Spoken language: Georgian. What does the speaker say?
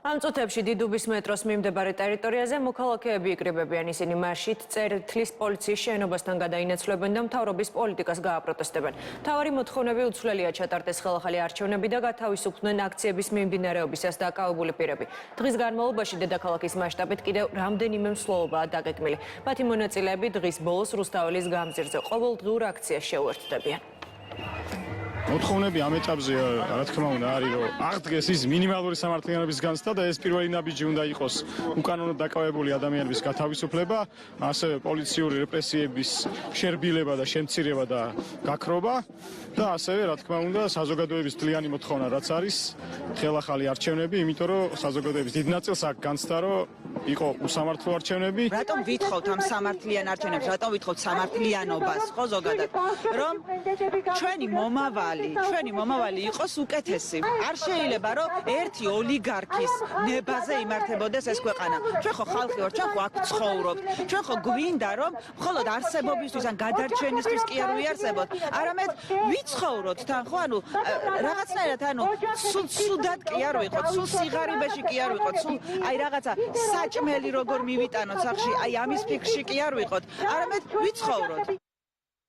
Ამ წუთებში დიდუბის მეტროს მიმდებარე ტერიტორიაზე მოქალაქეები იკრიბებიან, ისინი მარშით წერეთლის პოლიციის შენობასთან გადაინაცვლებენ და მთავრობის პოლიტიკას გააპროტესტებენ. მთავარი მოთხოვნები უცვლელია ჩატარდეს ხელახალი არჩევნები და გათავისუფლდნენ აქციების მიმდინარეობისას დაკავებული პირები. დღის განმავლობაში დედაქალაქის მასშტაბით კიდევ რამდენიმე მსვლელობაა დაგეგმილი. მათი მონაწილეები დღის ბოლოს რუსთაველის გამზირზე ყოველდღიურ აქციას შეუერთდებიან. მოთხოვნები ამ ეტაპზე რა თქმა უნდა არის რომ აღდგეს ის მინიმალური სამართლიანობის განცდა და ეს პირველი ნაბიჯი უნდა იყოს უკანონოდ დაკავებული ადამიანების გათავისუფლება, ასევე პოლიციური რეპრესიების შერბილება და შემცირება და გაქრობა და ასევე რა თქმა უნდა საზოგადოების თლიანი მოთხოვნა რაც არის ხელახალი არჩევნები, იმიტომ რომ საზოგადოების დიდ ნაწილს აქ განცდა რომ იყო უსამართლო არჩევნები. Რატომ ვითხოვთ ამ სამართლიან არჩევნებს, რატომ ვითხოვთ სამართლიანობას, ხო ზოგადად, რომ ჩვენი მომავალი იყოს უკეთესი. არ შეიძლება რომ ერთი ოლიგარქის ნებაზე იმართებოდეს ეს ქვეყანა. ჩვენ ხო ხალხი ვართ, ჩვენ ხო აქ ცხოვრობთ. ჩვენ ხო გვინდა რომ მხოლოდ არსებობისთვის ან გადარჩენისთვის კი არ ვიარსებოთ, არამედ ვიცხოვროთ თან, ხო, ანუ რაღაცნაირად, ანუ სუდად კი არ ვიყოთ, სულ სიღარიბეში კი არ ვიყოთ, სულ აი რაღაცა საჭმელი როგორ მივიტანოთ სახში, აი ამის ფიქრში კი არ ვიყოთ, არამედ ვიცხოვროთ.